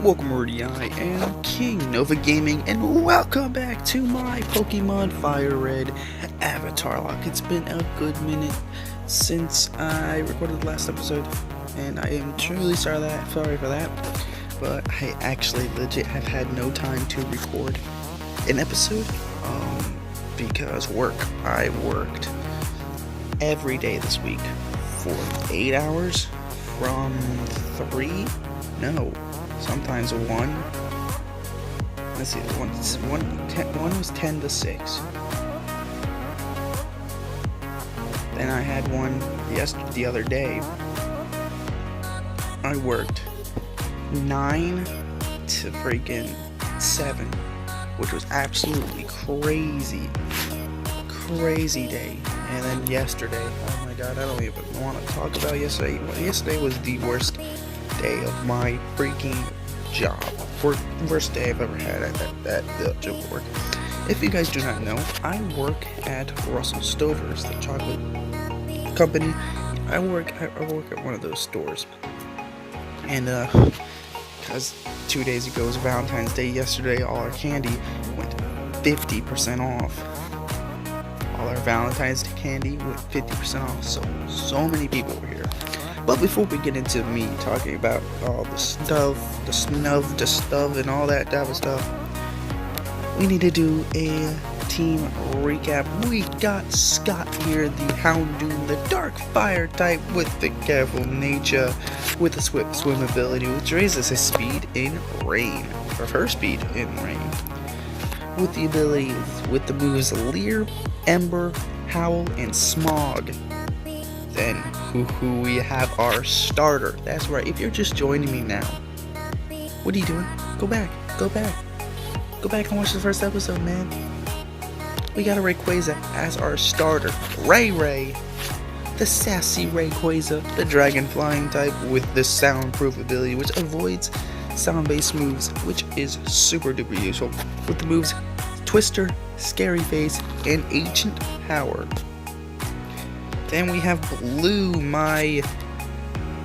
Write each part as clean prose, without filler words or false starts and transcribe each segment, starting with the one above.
Welcome Rudy, I am King Nova Gaming, and welcome back to my Pokemon Firered Avatarlocke. It's been a good minute since I recorded the last episode, and I am truly sorry for that, but I actually legit have had no time to record an episode, because work. I worked every day this week for 8 hours from 3? No. Sometimes 1. Let's see, one was 10 to 6. Then I had one the other day. I worked 9 to freaking 7, which was absolutely crazy day. And then yesterday, oh my god, I don't even want to talk about yesterday. Yesterday was the worst day of my freaking job. Worst day I've ever had at the job work. If you guys do not know, I work at Russell Stover's, the chocolate company. I work at one of those stores. And because 2 days ago was Valentine's Day, yesterday all our candy went 50% off. All our Valentine's candy went 50% off. So many people were here. But before we get into me talking about all the stuff, the stuff, and all that type of stuff, we need to do a team recap. We got Scott here, the Houndoom, the Dark Fire type with the Careful Nature, with the Swift Swim ability, which raises his speed in rain, or her speed in rain. With the abilities, with the moves Leer, Ember, Howl, and Smog. Then, who we have our starter. That's right, if you're just joining me now, what are you doing? Go back and watch the first episode, man. We got a Rayquaza as our starter. Ray, the sassy Rayquaza, the dragon flying type with the soundproof ability, which avoids sound-based moves, which is super duper useful. With the moves Twister, Scary Face, and Ancient Power. Then we have Blue, my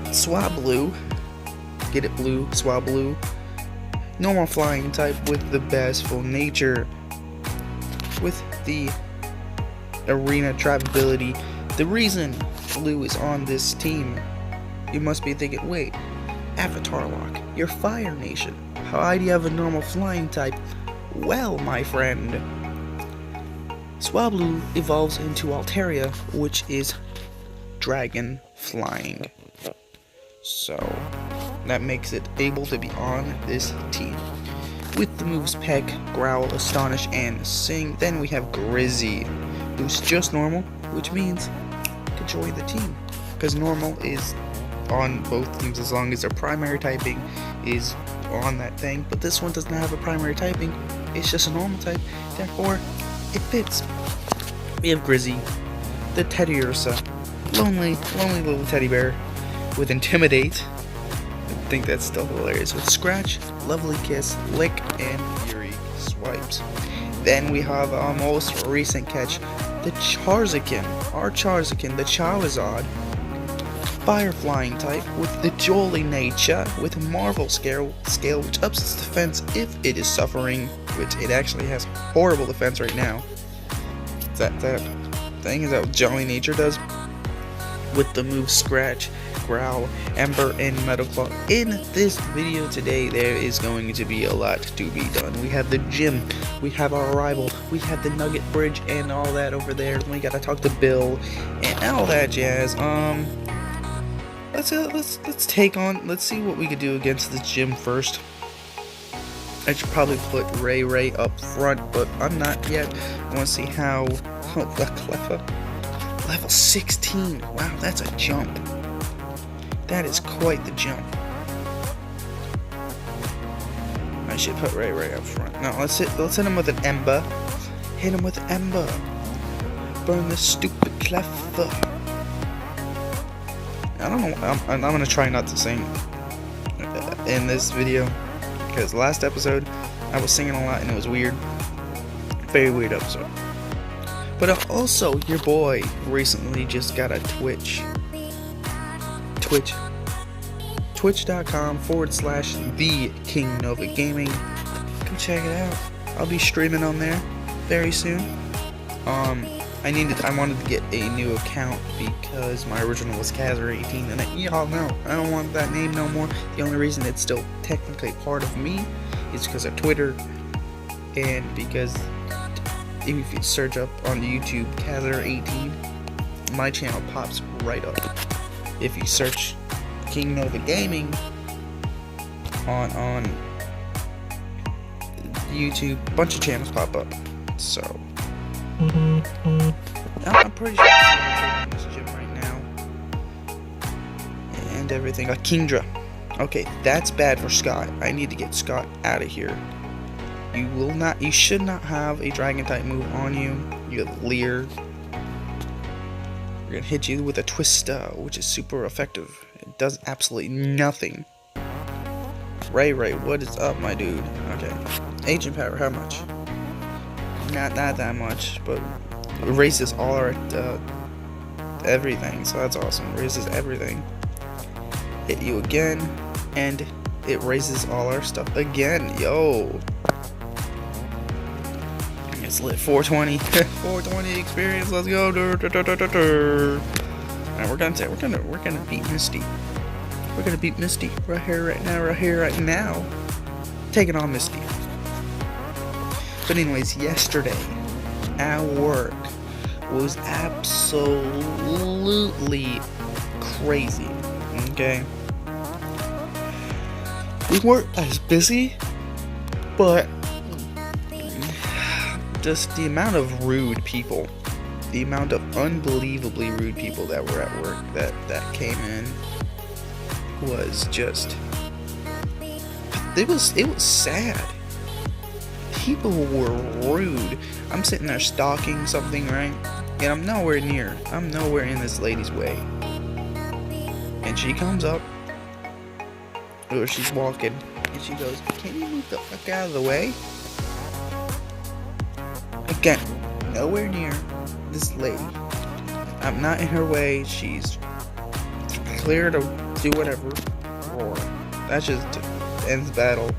Swablu. Get it, Blue, Swablu. Normal flying type with the Bashful Nature. With the Arena Tribe ability. The reason Blue is on this team, you must be thinking, wait, Avatarlocke, you're Fire Nation. How do you have a normal flying type? Well, my friend, Swablu evolves into Altaria, which is dragon flying. So that makes it able to be on this team. With the moves Peck, Growl, Astonish, and Sing. Then we have Grizzy, who's just normal, which means to join the team. Because normal is on both teams as long as their primary typing is on that thing. But this one does not have a primary typing. It's just a normal type. Therefore, it fits. We have Grizzy, the Teddiursa, lonely little teddy bear with Intimidate. I think that's still hilarious. With Scratch, Lovely Kiss, Lick, and Fury Swipes. Then we have our most recent catch, the Charizard, the Charizard, Fire Flying type with the Jolly Nature with Marvel Scale, which ups its defense if it is suffering, which it actually has horrible defense right now. That thing is that what Jolly Nature does. With the moves Scratch, Growl, Ember, and Metal Claw. In this video today, there is going to be a lot to be done. We have the gym, we have our rival, we have the Nugget Bridge, and all that over there. We gotta talk to Bill and all that jazz. Let's see what we could do against this gym first. I should probably put Ray up front, but I'm not yet. I want to see how. Oh, the Cleffa. Level 16. Wow, that's a jump. That is quite the jump. I should put Ray up front. No, let's hit him with an Ember. Hit him with Ember. Burn the stupid Cleffa. I don't know. I'm gonna try not to sing in this video, because last episode I was singing a lot and it was weird. Very weird episode. But also, your boy recently just got a Twitch twitch.com/the King Nova Gaming. Come check it out. I'll be streaming on there very soon. I wanted to get a new account because my original was Kazzer18, and y'all know I don't want that name no more. The only reason it's still technically part of me is because of Twitter, and because if you search up on YouTube Kazzer18, my channel pops right up. If you search King Nova Gaming on YouTube, a bunch of channels pop up. So I'm pretty sure I'm in this gym right now and everything. Like Kingdra. Okay, that's bad for Scott. I need to get Scott out of here. You should not have a dragon type move on you. You have Leer. We're gonna hit you with a twist, which is super effective. It does absolutely nothing. Ray, what is up, my dude? Okay. Agent power, how much? Not that much, but it raises all our everything, so that's awesome. It raises everything. Hit you again, and it raises all our stuff again. Yo, it's lit. 420, 420 experience. Let's go. Alright, we're gonna beat Misty. We're gonna beat Misty right here, right now. Taking on Misty. But anyways, yesterday at work was absolutely crazy. Okay, we weren't as busy, but just the amount of rude people, the amount of unbelievably rude people that were at work that came in was just, it was sad. People were rude. I'm sitting there stalking something, right? And I'm nowhere in this lady's way. And she comes up, or she's walking, and she goes, "Can you move the fuck out of the way?" Again, nowhere near this lady. I'm not in her way. She's clear to do whatever. Roar. That just ends battle.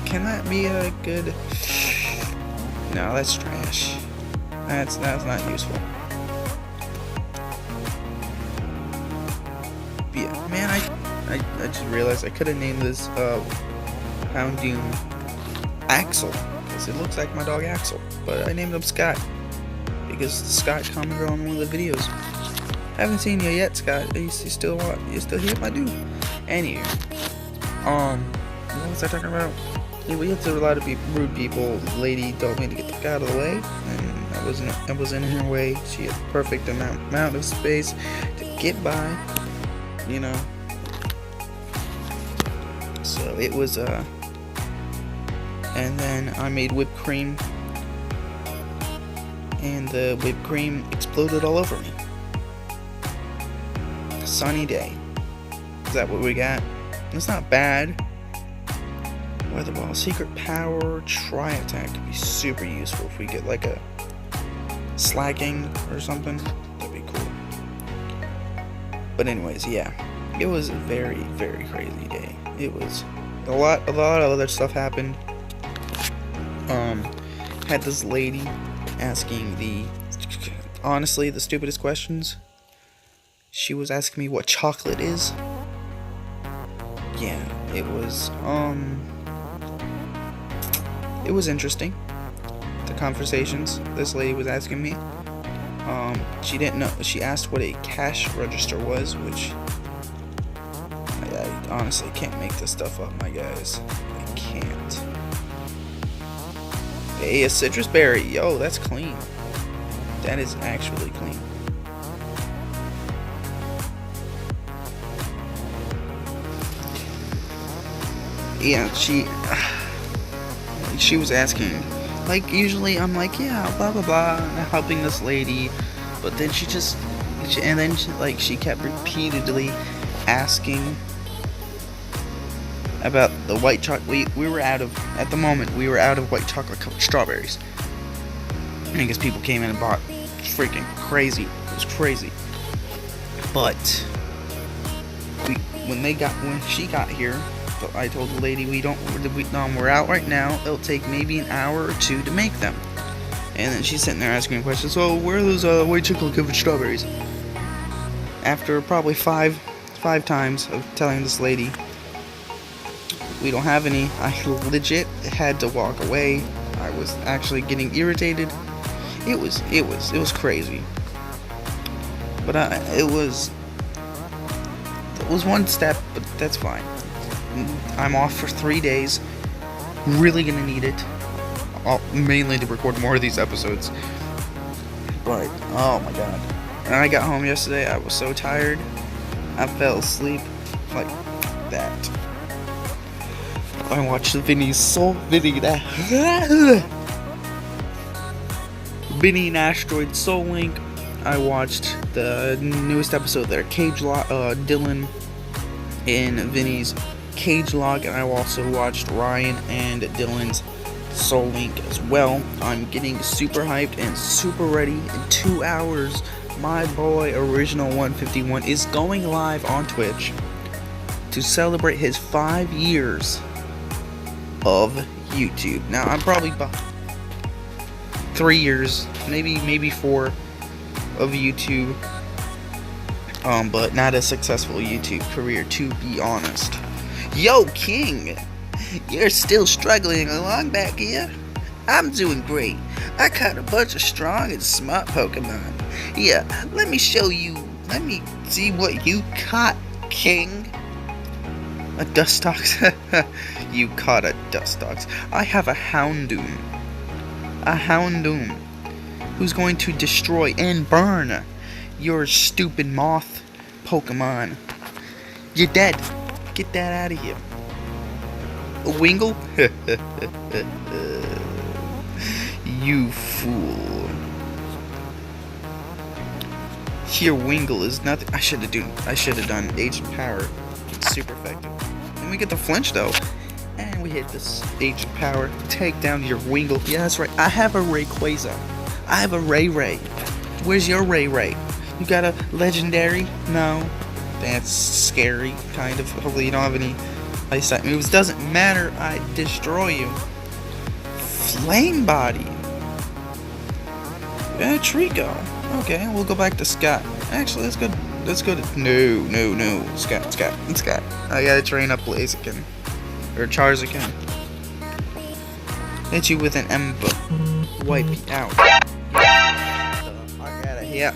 Can that be a good? No, that's trash. That's not useful. But yeah, man, I just realized I could have named this Houndoom Axel, because it looks like my dog Axel, but I named him Scott because Scott commented on one of the videos. Haven't seen you yet, Scott. You still here, my dude? Anyway, what was I talking about? Yeah, we had to a lot of rude people. The lady told me to get the fuck out of the way, and I was in her way. She had the perfect amount of space to get by, you know. So it was and then I made whipped cream, and the whipped cream exploded all over me. Sunny day. Is that what we got? It's not bad. Weather ball, secret power, tri attack could be super useful if we get like a slacking or something. That'd be cool. But anyways, yeah, it was a very, very crazy day. It was a lot of other stuff happened. Had this lady asking honestly the stupidest questions. She was asking me what chocolate is. Yeah, it was interesting, the conversations this lady was asking me. She didn't know. She asked what a cash register was, which I honestly can't make this stuff up, my guys. I can't. Hey, a citrus berry. Yo, that's clean. That is actually clean. Yeah, she was asking, like, usually I'm like, yeah, blah blah blah, I'm helping this lady, but then she kept repeatedly asking about the white chocolate. We were out of, at the moment, we were out of white chocolate covered strawberries. I guess people came in and bought freaking crazy. It was crazy. But when she got here, I told the lady we're out right now. It'll take maybe an hour or two to make them. And then she's sitting there asking questions. So where are those white chocolate covered strawberries? After probably five times of telling this lady we don't have any, I legit had to walk away. I was actually getting irritated. It was crazy. But it was one step, but that's fine. I'm off for 3 days. Really gonna need it. Mainly to record more of these episodes. But, oh my god. When I got home yesterday, I was so tired. I fell asleep like that. I watched Vinny's Vinny and Asteroid Soul Link. I watched the newest episode there, Dylan and Vinny's Cage Log, and I also watched Ryan and Dylan's Soul Link as well. I'm getting super hyped and super ready. In 2 hours, my boy Original 151 is going live on Twitch to celebrate his 5 years of YouTube. Now, I'm probably about 3 years, maybe 4 of YouTube, but not a successful YouTube career, to be honest. Yo, King! You're still struggling along back here? I'm doing great. I caught a bunch of strong and smart Pokemon. Yeah, let me show you. Let me see what you caught, King. A Dustox? You caught a Dustox. I have a Houndoom. A Houndoom. Who's going to destroy and burn your stupid moth Pokemon. You're dead. Get that out of here. A Wingle? You fool. Your Wingle is nothing. I should have done Agent Power. It's super effective. And we get the flinch though. And we hit this Agent Power. Take down your Wingle. Yeah, that's right. I have a Rayquaza. I have a Ray. Where's your Ray? You got a legendary? No. That's scary, kind of. Hopefully you don't have any ice type moves. Doesn't matter. I destroy you. Flame Body. Trico. Okay, we'll go back to Scott. Actually, let's go to no. Scott. I gotta train up Blaziken. Or Charizard. Hit you with an Ember. Wipe you out. I got it. Yeah.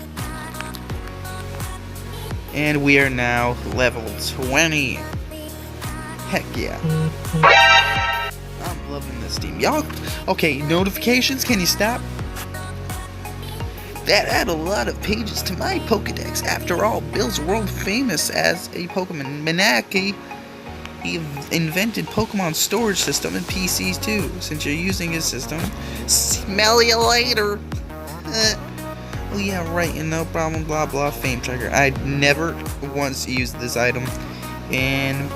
And we are now level 20. Heck yeah. I'm loving this team. Y'all, okay, notifications, can you stop? That added a lot of pages to my Pokedex. After all, Bill's world famous as a Pokemon Manaki. He invented Pokemon storage system in PCs too. Since you're using his system, smell you later. Oh yeah, right, and no problem, blah blah, fame tracker. I never once used this item, and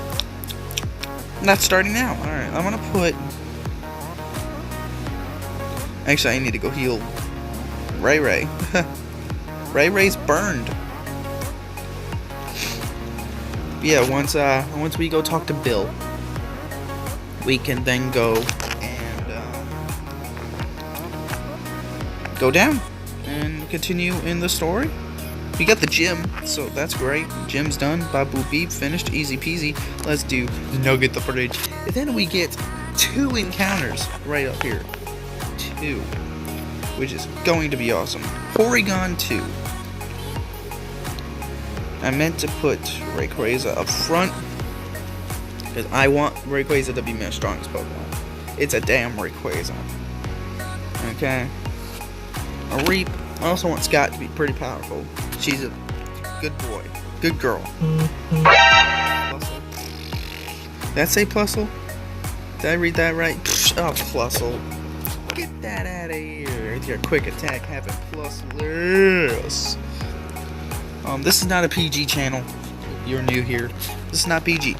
not starting now. Alright, I'm gonna put... Actually, I need to go heal Ray. Ray's burned. Yeah, once we go talk to Bill, we can then go and go down and continue in the story. We got the gym, so that's great. Gym's done. Babu Beep finished. Easy peasy. Let's do Nugget the Bridge. And then we get 2 encounters right up here. 2. Which is going to be awesome. Porygon 2. I meant to put Rayquaza up front, because I want Rayquaza to be my strongest Pokemon. It's a damn Rayquaza. Okay. A Reap. I also want Scott to be pretty powerful. She's a good boy. Good girl. Plusle. Did I say Plusle? Did I read that right? Oh, Plusle. Get that out of here. With your quick attack having Plusle. This is not a PG channel. You're new here. This is not PG.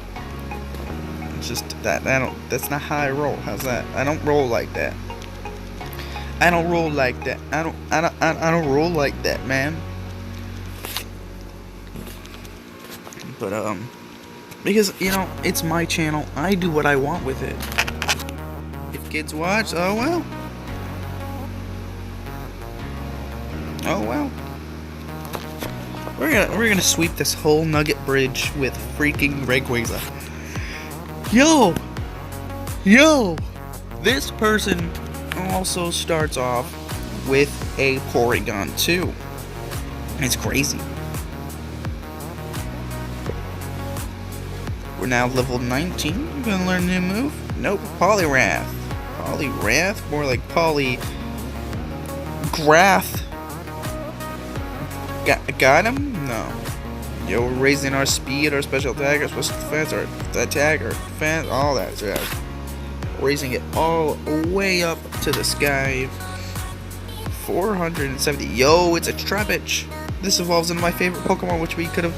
It's just that that's not how I roll. How's that? I don't roll like that. I don't roll like that. I don't roll like that, man. But because you know it's my channel, I do what I want with it. If kids watch, oh well. Oh well. We're gonna sweep this whole Nugget Bridge with freaking Rayquaza. Yo, this person also starts off with a Porygon too. It's crazy. We're now level 19. We're gonna learn a new move. Nope, Poliwrath. Poliwrath? More like Polygrath. Got him? No. Yo, we're raising our speed, our special attack, our special defense, our attack, our defense, all that jazz. Raising it all the way up to the sky. 470. Yo, it's a Trapinch. This evolves into my favorite Pokemon, which we could have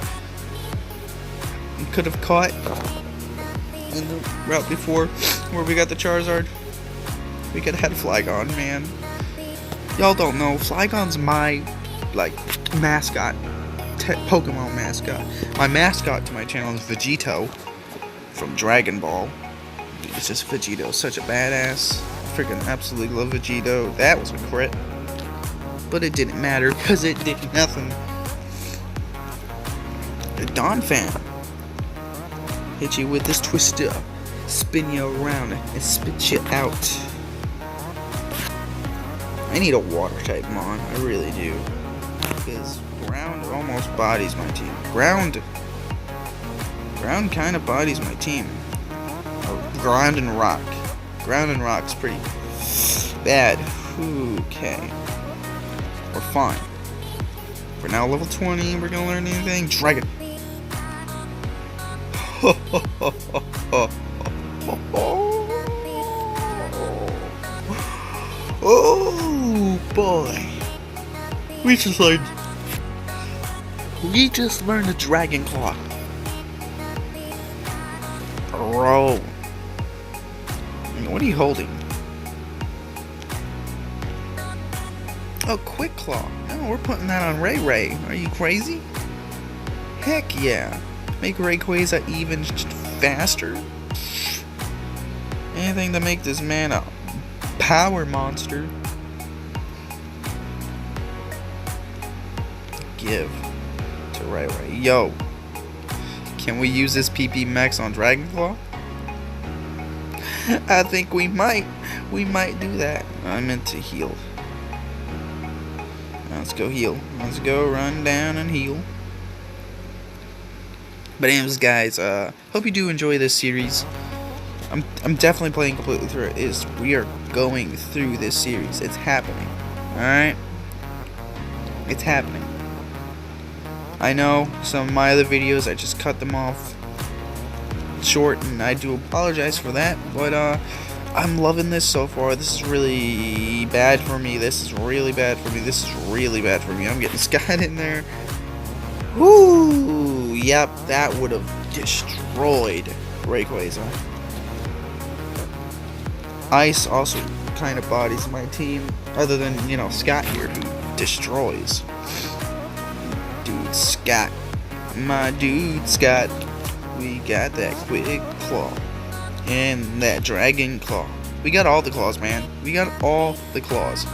caught in the route before, where we got the Charizard. We could have had Flygon, man. Y'all don't know, Flygon's my mascot, Pokemon mascot. My mascot to my channel is Vegito from Dragon Ball. Dude, it's just Vegito, such a badass. Freaking absolutely love Vegito. That was a crit, but it didn't matter because it did nothing. The Donphan hit you with this twister, spin you around and spit you out. I need a water type mon, I really do, because ground almost bodies my team. Ground kind of bodies my team. Ground and rock. Ground and rock's pretty bad. Okay, we're fine. We're now level 20. We're gonna learn anything. Dragon. Oh boy, we just learned a Dragon Claw. Bro, what are you holding? Oh, Quick Claw. No, we're putting that on Ray. Are you crazy? Heck yeah. Make Rayquaza even faster. Anything to make this man a power monster. Give to Ray. Yo, can we use this PP Max on Dragon Claw? I think we might. We might do that. I meant to heal. Let's go heal. Let's go run down and heal. But anyways, guys, hope you do enjoy this series. I'm definitely playing completely through it. We are going through this series. It's happening. Alright? It's happening. I know some of my other videos, I just cut them off short, and I do apologize for that, but I'm loving this so far. This is really bad for me. This is really bad for me. This is really bad for me. I'm getting Scott in there. Whoo! Yep, that would have destroyed Rayquaza. Ice also kind of bodies my team, other than, you know, Scott here, who destroys. Dude, Scott. My dude, Scott. We got that Quick Claw. And that Dragon Claw. We got all the claws, man. We got all the claws.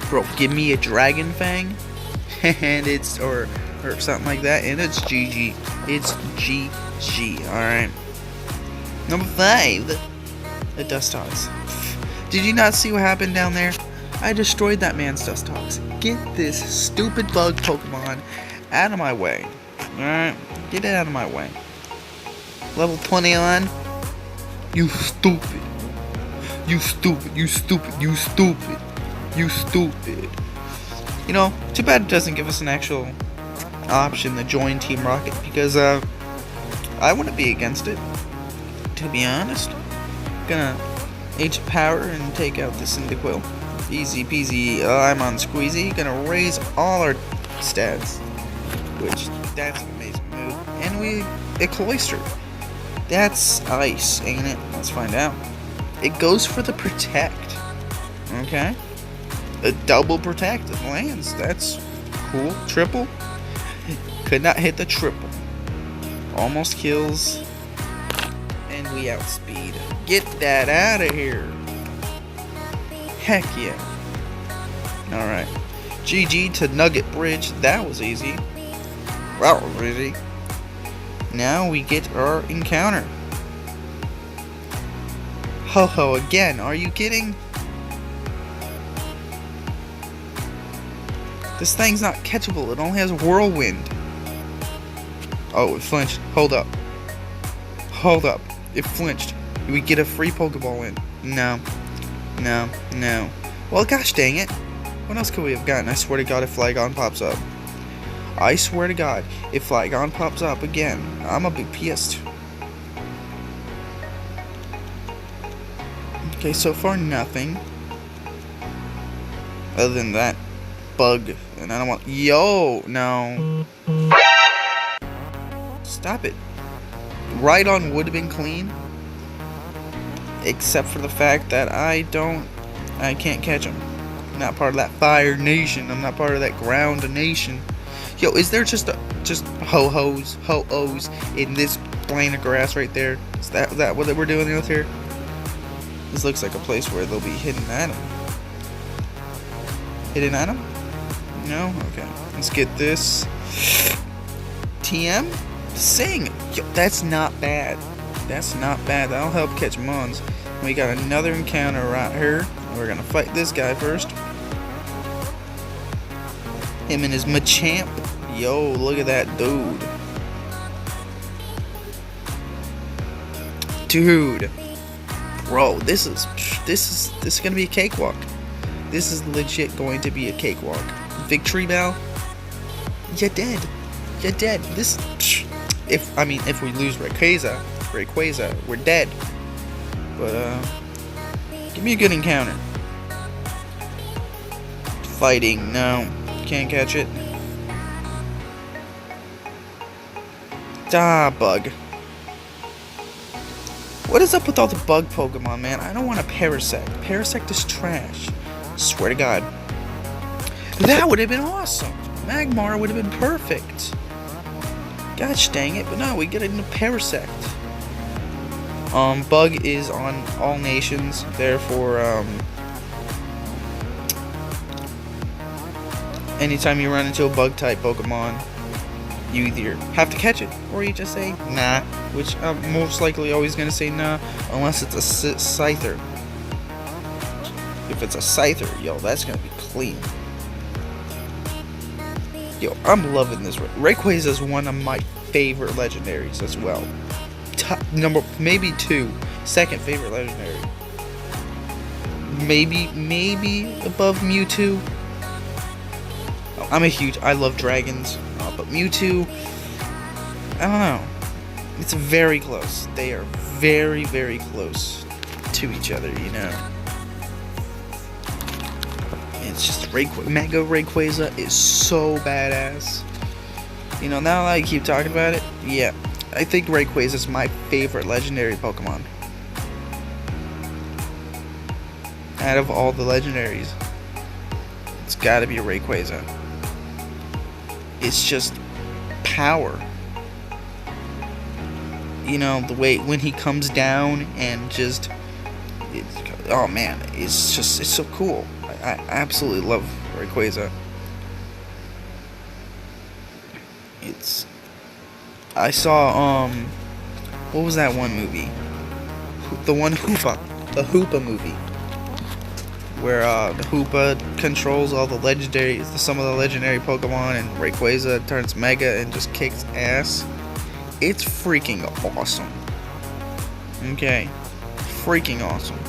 Bro, give me a Dragon Fang, and it's, or something like that, and it's GG. It's GG, alright. Number 5, the Dustox. Did you not see what happened down there? I destroyed that man's Dustox. Get this stupid bug Pokemon out of my way. Alright, get it out of my way. Level 21. You stupid. You stupid, you stupid, you stupid. You stupid. You know, too bad it doesn't give us an actual option to join Team Rocket, because I wouldn't be against it, to be honest. Gonna Age Power and take out the Cyndaquil. Easy peasy, I'm on Squeezy. Gonna raise all our stats, which, that's an amazing move. And a Cloyster. That's ice, ain't it? Let's find out. It goes for the Protect. Okay? A double protected lands. That's cool. Triple. Could not hit the triple. Almost kills. And we outspeed. Get that out of here. Heck yeah. Alright. GG to Nugget Bridge. That was easy. That was easy. Now we get our encounter. Ho-ho again. Are you kidding? This thing's not catchable. It only has Whirlwind. Oh, it flinched. Hold up. Hold up. It flinched. We get a free Pokeball in. No. No. No. Well, gosh dang it. What else could we have gotten? I swear to God if Flygon pops up. I swear to God if Flygon pops up again, I'm gonna be pissed. Okay, so far nothing. Other than that bug. And I don't want... Yo! No. Stop it. Rhydon would have been clean. Except for the fact that I can't catch him. I'm not part of that fire nation. I'm not part of that ground nation. Yo, is there just ho-hos in this blade of grass right there? Is that what we're doing out here? This looks like a place where they'll be hidden at him. Hidden at him? No? Okay. Let's get this. TM? Sing! Yo, that's not bad. That's not bad. That'll help catch Mons. We got another encounter right here. We're gonna fight this guy first. Him and his Machamp. Yo, look at that dude. Dude. Bro, this is gonna be a cakewalk. This is legit going to be a cakewalk. Victory Bell? You're dead. You're dead. This if we lose Rayquaza, we're dead. But give me a good encounter. Fighting, no. Can't catch it. Ah, bug. What is up with all the bug Pokemon, man? I don't want a Parasect. Parasect is trash. Swear to God. That would have been awesome. Magmar would have been perfect. Gosh dang it, but no, we get a Parasect. Bug is on all nations, therefore, anytime you run into a bug-type Pokemon, you either have to catch it, or you just say, nah, which I'm most likely always going to say nah, unless it's a Scyther. If it's a Scyther, yo, that's going to be clean. Yo, I'm loving this. Rayquaza is one of my favorite legendaries as well. Maybe two. Second favorite legendary. Maybe above Mewtwo. I love dragons, but Mewtwo, I don't know. It's very close. They are very, very close to each other, you know. It's just Mega Rayquaza is so badass. You know, now that I keep talking about it, yeah, I think Rayquaza is my favorite legendary Pokemon. Out of all the legendaries, it's gotta be a Rayquaza. It's just power. You know, the way when he comes down and just, oh man, it's so cool. I absolutely love Rayquaza. I saw, what was that one movie? The one Hoopa. The Hoopa movie. Where, the Hoopa controls all the some of the legendary Pokemon, and Rayquaza turns Mega and just kicks ass. It's freaking awesome. Okay. Freaking awesome.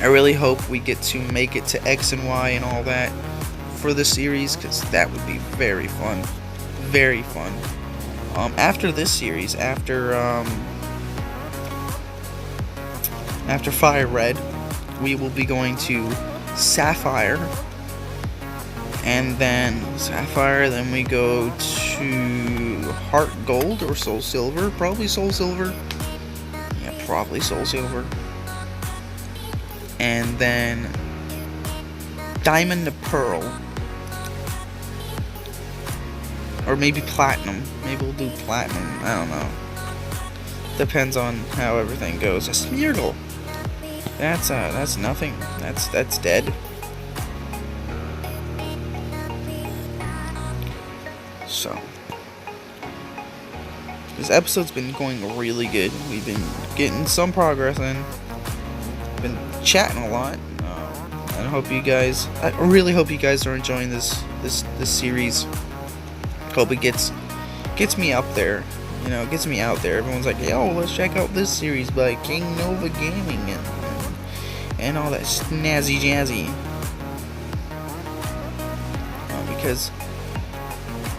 I really hope we get to make it to X and Y and all that for the series, because that would be very fun. Very fun. After this series, after Fire Red, we will be going to Sapphire, and then Sapphire, then we go to Heart Gold or Soul Silver, probably Soul Silver. Yeah, probably Soul Silver. And then diamond to pearl. Or maybe platinum. Maybe we'll do platinum. I don't know. Depends on how everything goes. A Smeargle. That's nothing. That's dead. So this episode's been going really good. We've been getting some progress in. Been chatting a lot. And I really hope you guys are enjoying this series. Hope it gets me up there. You know, gets me out there. Everyone's like, yo, let's check out this series by King Nova Gaming and all that snazzy jazzy. Because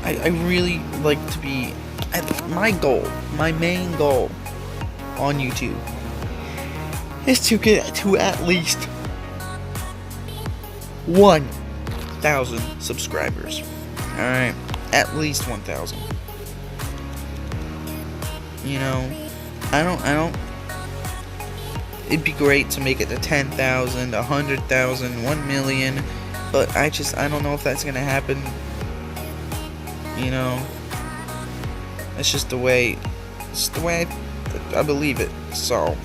I really like to be my main goal on YouTube is to get to at least 1,000 subscribers. Alright, at least 1,000. You know, I don't it'd be great to make it to 10,000, 100,000, 1 million, but I don't know if that's gonna happen. You know, it's just the way I believe it. So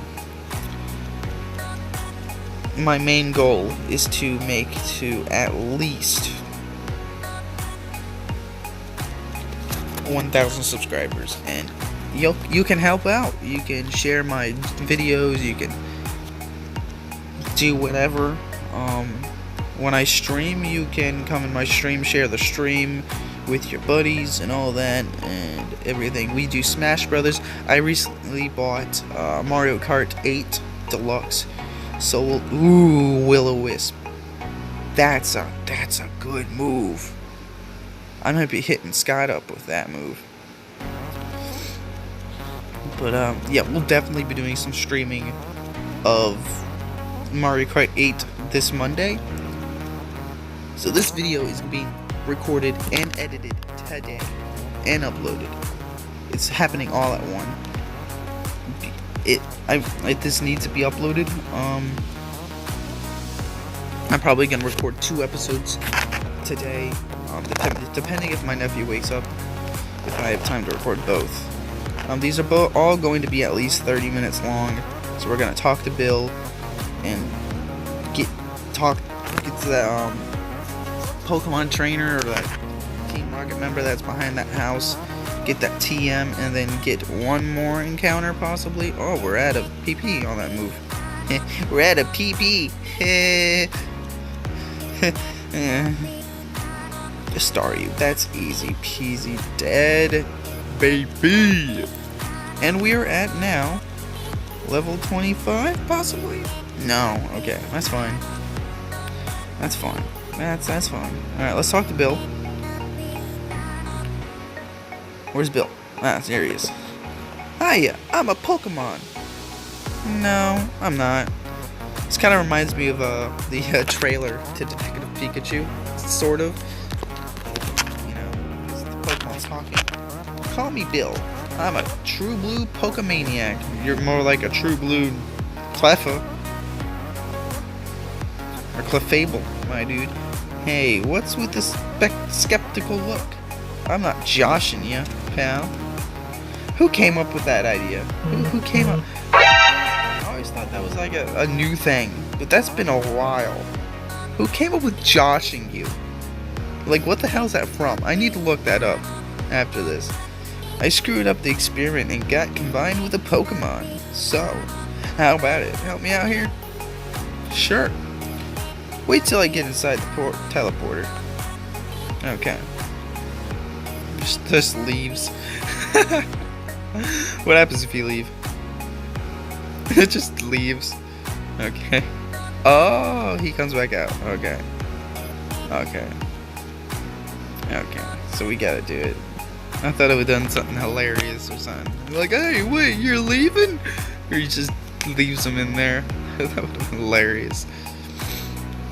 my main goal is to make to at least 1,000 subscribers, and you can help out. You can share my videos. You can do whatever. When I stream, you can come in my stream, share the stream with your buddies and all that and everything. We do Smash Brothers. I recently bought Mario Kart 8 Deluxe. So Will-O-Wisp. That's a good move. I might be hitting Scott up with that move. But yeah, we'll definitely be doing some streaming of Mario Kart 8 this Monday. So this video is being recorded and edited today and uploaded. It's happening all at once. This needs to be uploaded. I'm probably gonna record 2 episodes today, depending if my nephew wakes up, if I have time to record both. These are all going to be at least 30 minutes long. So we're gonna talk to Bill and get to that Pokemon trainer or that Team Rocket member that's behind that house. Get that TM and then get one more encounter possibly. Oh, we're at a PP on that move. We're at a PP. Staryu, that's easy peasy dead, baby. And we're at now level 25 possibly. No, okay, that's fine. That's fine. That's fine. All right, let's talk to Bill. Where's Bill? Ah, there he is. Hiya, I'm a Pokemon. No, I'm not. This kind of reminds me of the trailer to Detective Pikachu, sort of. You know, the Pokemon's talking. Call me Bill. I'm a true blue Pokemaniac. You're more like a true blue Cleffa. Or Clefable, my dude. Hey, what's with this skeptical look? I'm not joshing you, pal. Who came up with that idea? Who came up? I always thought that was like a new thing, but that's been a while. Who came up with joshing you? Like, what the hell is that from? I need to look that up after this. I screwed up the experiment and got combined with a Pokemon. So, how about it? Help me out here? Sure. Wait till I get inside the teleporter. Okay. Just leaves. What happens if you leave? It just leaves. Okay. Oh, he comes back out. Okay. Okay. Okay. So we gotta do it. I thought I would have done something hilarious or something. Like, hey, wait, you're leaving? Or he just leaves him in there. That would have been hilarious.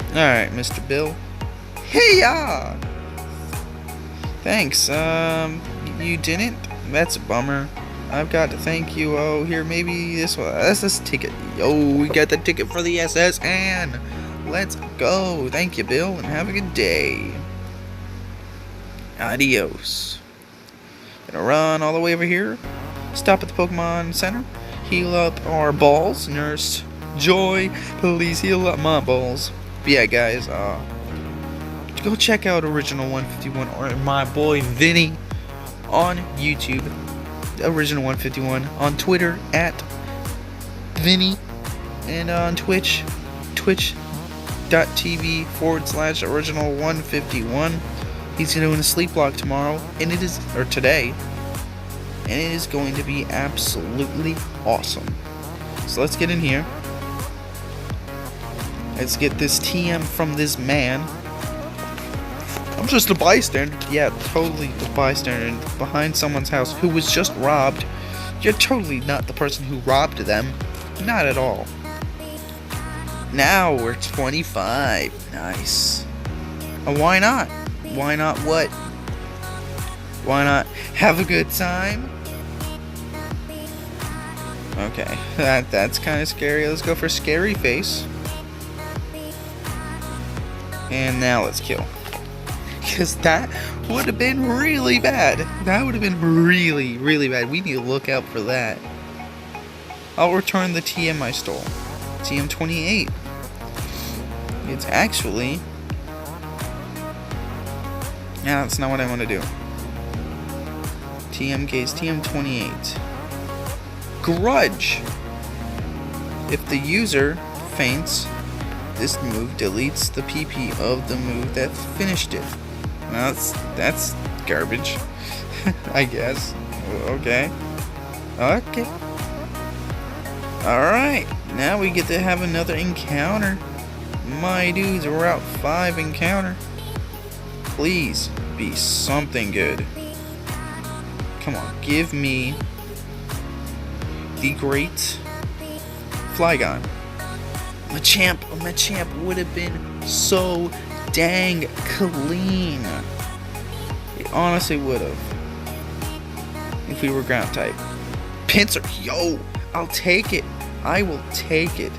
Alright, Mr. Bill. Hey-ya! Thanks, you didn't? That's a bummer. I've got to thank you. Oh, here, maybe this one. That's this ticket. Yo, we got the ticket for the SS, and let's Go. Thank you, Bill, and have a good day. Adios. Gonna run all the way over here. Stop at the Pokemon Center. Heal up our balls. Nurse Joy, please heal up my balls. But yeah, guys, go check out Original 151 or my boy Vinny on YouTube. Original 151 on Twitter at Vinny, and on Twitch, twitch.tv/Original 151. He's doing a sleep block tomorrow, and today, and it is going to be absolutely awesome. So let's get in here. Let's get this TM from this man. I'm just a bystander. Yeah, totally a bystander behind someone's house who was just robbed. You're totally not the person who robbed them. Not at all. Now we're 25. Nice. Why not? Why not what? Why not have a good time? Okay, that's kind of scary. Let's go for scary face. And now let's kill. Because that would have been really bad. That would have been really, really bad. We need to look out for that. I'll return the TM I stole. TM 28. It's actually... yeah, that's not what I want to do. TM Gaze, TM 28. Grudge. If the user faints, this move deletes the PP of the move that finished it. Now that's garbage. I guess. Okay. Okay. Alright. Now we get to have another encounter. My dudes, Route 5 encounter. Please be something good. Come on, give me the great Flygon. Machamp would have been so dang clean. It honestly would have. If we were ground type. Pinsir, yo, I'll take it. I will take it.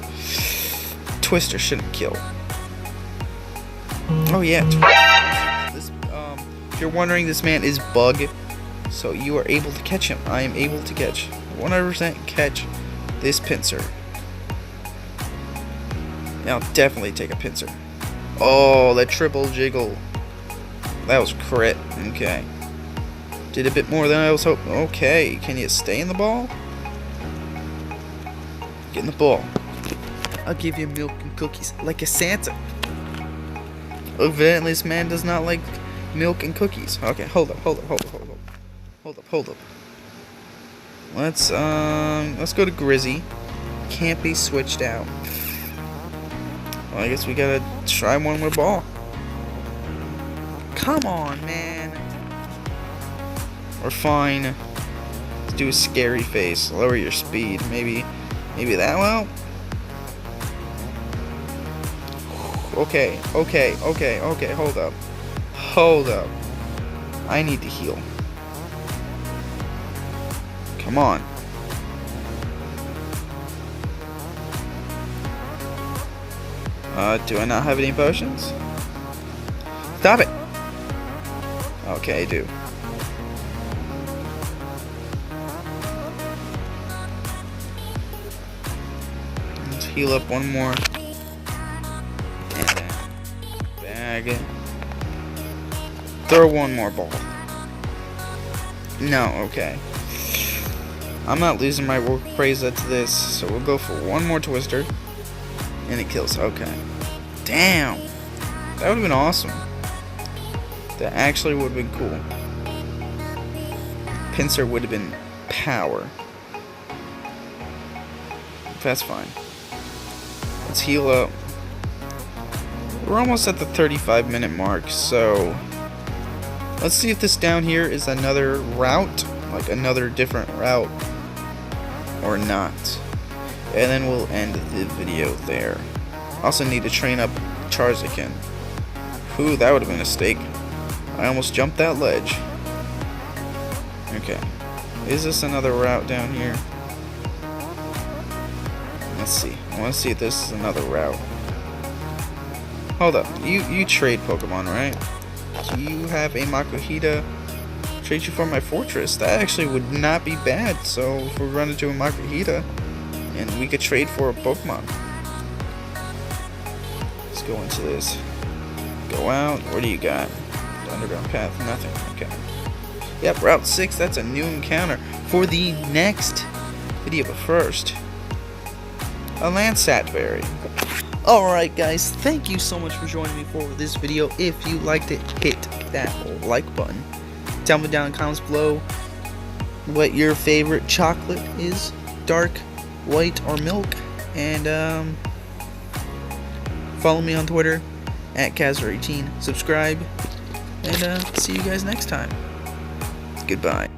Twister shouldn't kill. Oh yeah, this, if you're wondering, this man is bug, so you are able to catch him. I am able to catch 100% catch this Pinsir. I'll definitely take a Pinsir. Oh, that triple jiggle. That was crit. Okay. Did a bit more than I was hoping. Okay, can you stay in the ball? Get in the ball. I'll give you milk and cookies like a Santa. Evidently, this man does not like milk and cookies. Okay, hold up. Let's go to Grizzy. Can't be switched out. Well, I guess we gotta try one more ball. Come on, man. Or fine. Let's do a scary face. Lower your speed. Maybe that well. Okay. Hold up. I need to heal. Come on. Do I not have any potions? Stop it! Okay, I do. Let's heal up one more. And then bag it. Throw one more ball. No, okay. I'm not losing my work praise to this, so we'll go for one more Twister. And it kills. Okay. Damn. That would have been awesome. That actually would have been cool. Pinsir would have been power. That's fine. Let's heal up. We're almost at the 35-minute mark, so let's see if this down here is another route, like another different route, or not. And then we'll end the video there. Also need to train up Charizard. Ooh, that would have been a mistake. I almost jumped that ledge. Okay. Is this another route down here? Let's see. I want to see if this is another route. Hold up. You trade Pokemon, right? Do you have a Makuhita? Trade you for my fortress. That actually would not be bad. So if we run into a Makuhita, and we could trade for a Pokemon. Let's go into this. Go out. What do you got? The underground path. Nothing. Okay. Yep, Route 6. That's a new encounter for the next video. But first, a Landsat berry. Alright guys, thank you so much for joining me for this video. If you liked it, hit that like button. Tell me down in the comments below what your favorite chocolate is. Dark, white, or milk. And follow me on Twitter at Kazar18. Subscribe. And see you guys next time. Goodbye.